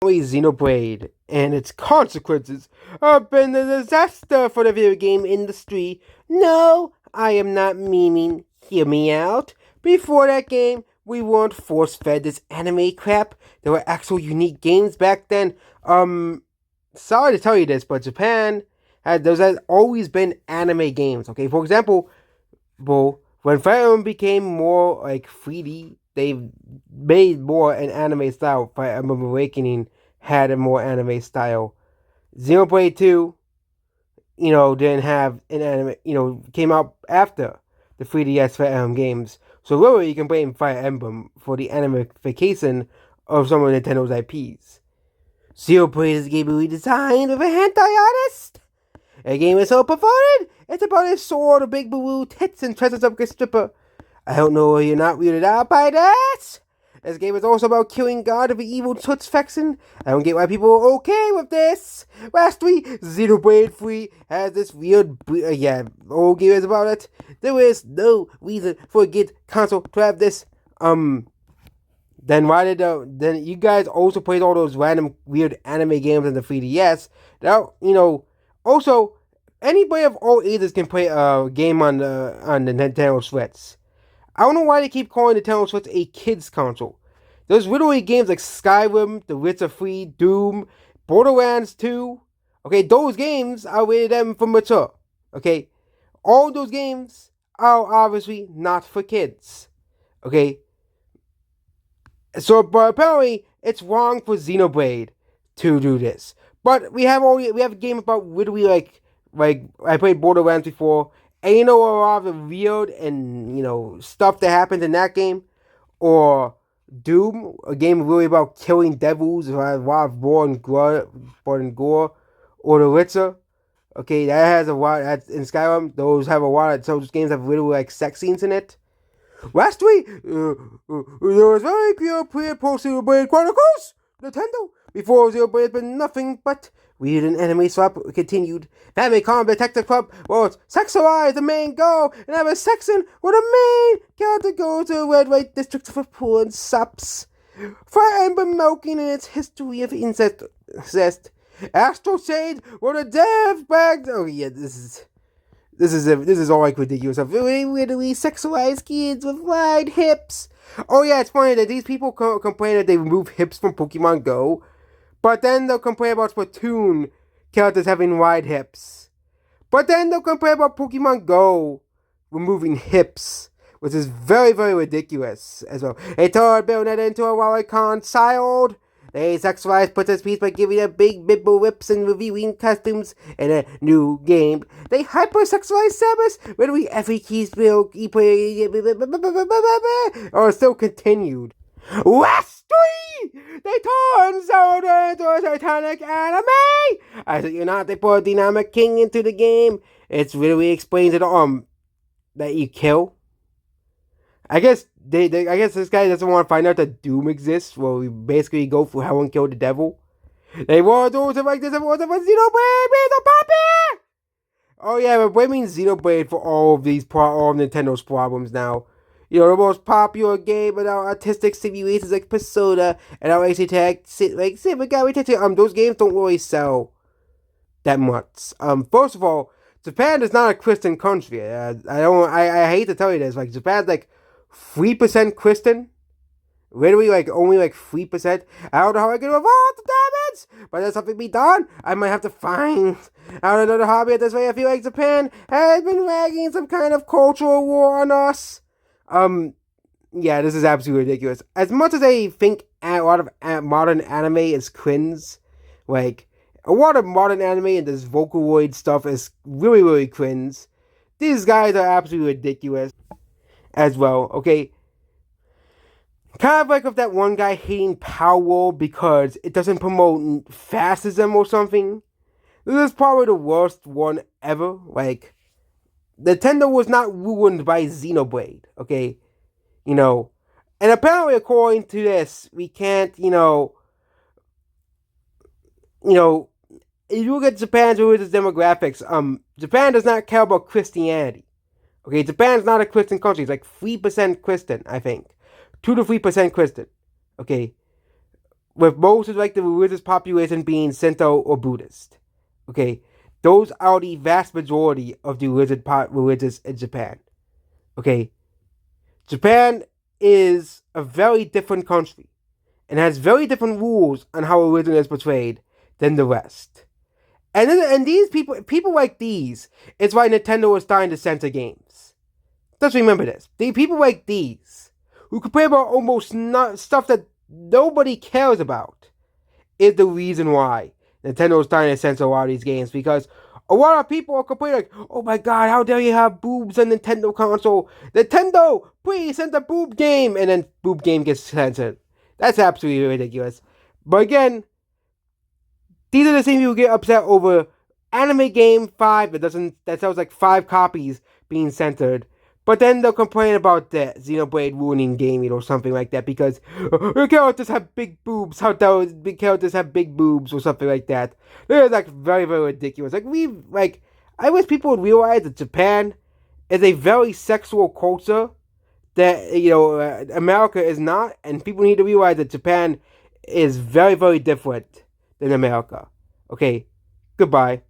Xenoblade and its consequences have been a disaster for the video game industry. No, I am not memeing. Hear me out. Before that game, we weren't force-fed this anime crap. There were actual unique games back then. Sorry to tell you this, but Japan there's always been anime games. Okay, for example, when Fire Emblem became more like 3D, they made more an anime style. Fire Emblem Awakening had a more anime style. Xenoblade 2, didn't have an anime, came out after the 3DS Fire Emblem games. So really, you can blame Fire Emblem for the animification of some of Nintendo's IPs. Xenoblade is a game redesigned with a hentai artist. The game is so perverted. It's about a sword, a big blue tits, and treasures of a stripper. I don't know if you're not weirded out by that. This game is also about killing God of the evil Toots faction. I don't get why people are okay with this. Lastly, Xenoblade 3 has this weird, old game is about it. There is no reason for a good console to have this. Then why did then you guys also played all those random weird anime games on the 3DS? Now, also anybody of all ages can play a game on the Nintendo Switch. I don't know why they keep calling the Nintendo Switch a kids console. There's literally games like Skyrim, The Witcher 3, Doom, Borderlands 2. Okay, those games are rated them for mature. Okay, all those games are obviously not for kids. Okay, so but apparently it's wrong for Xenoblade to do this. But we have a game about literally like I played Borderlands before. And a lot of the weird and, stuff that happens in that game. Or Doom, a game really about killing devils, a lot of blood and gore. Or The Witcher, okay, that has a lot, that's in Skyrim, those have a lot, those games have literally like sex scenes in it. Lastly, there was very clear pre-post Xenoblade Chronicles, Nintendo, before Xenoblade has been nothing but weird and anime swap continued. Family Combat Detective Club was sexualize the main goal and have a section where the main character goes to the red light district for poor and sups. Fire Emblem milking in its history of incest. Astral Shade where the dev bagged. Oh yeah, this is all like ridiculous. Literally sexualized kids with wide hips. Oh yeah, it's funny that these people complain that they remove hips from Pokemon Go. But then they'll complain about Splatoon characters having wide hips. But then they'll complain about Pokemon Go removing hips, which is very, very ridiculous as well. They turned Bayonetta into a Lolicon child. They sexualized Princess Peach by giving her big bibble whips and reviewing costumes in a new game. They hypersexualized Samus, literally every key spill, or still continued. Lastly, they turned Zelda into a satanic anime! I said, they put Dynamic King into the game. It's really explains it that you kill. I guess I guess this guy doesn't want to find out that Doom exists. Well, we basically go for hell and kill the devil. They want to do it like this. It wasn't for Xenoblade, the puppy. Oh yeah, we're blaming Xenoblade for all of Nintendo's problems now. The most popular game with our artistic simulations like Persona and our AC Tag like those games don't really sell that much. First of all, Japan is not a Christian country. I hate to tell you this. Like Japan's like 3% Christian. Literally like only like 3%. I don't know how I can avoid the damage, but there's something to be done. I might have to find out another hobby at this way. I feel like Japan has been wagging some kind of cultural war on us. Yeah, this is absolutely ridiculous. As much as I think a lot of modern anime is cringe, like, a lot of modern anime and this Vocaloid stuff is really, really cringe. These guys are absolutely ridiculous as well, okay? Kind of like with that one guy hating Power World because it doesn't promote fascism or something. This is probably the worst one ever. Like, Nintendo was not ruined by Xenoblade, okay? And apparently according to this, we can't, if you look at Japan's religious demographics, Japan does not care about Christianity. Okay, Japan's not a Christian country. It's like 3% Christian, I think. 2 to 3% Christian. Okay. with most of like the religious population being Shinto or Buddhist. Okay, those are the vast majority of the religious in Japan. Okay, Japan is a very different country and has very different rules on how religion is portrayed than the rest. And these people like these, is why Nintendo is starting to censor games. Just remember this: the people like these, who complain about almost not stuff that nobody cares about, is the reason why Nintendo is starting to censor a lot of these games, because a lot of people are complaining like, "Oh my god, how dare you have boobs on Nintendo console? Nintendo, please censor boob game," and then boob game gets censored. That's absolutely ridiculous. But again, these are the same people who get upset over Anime Game 5 that sells like 5 copies being censored. But then they'll complain about the Xenoblade ruining gaming or something like that because your characters have big boobs. How those big characters have big boobs or something like that. They're like very, very ridiculous. I wish people would realize that Japan is a very sexual culture that America is not, and people need to realize that Japan is very, very different than America. Okay, goodbye.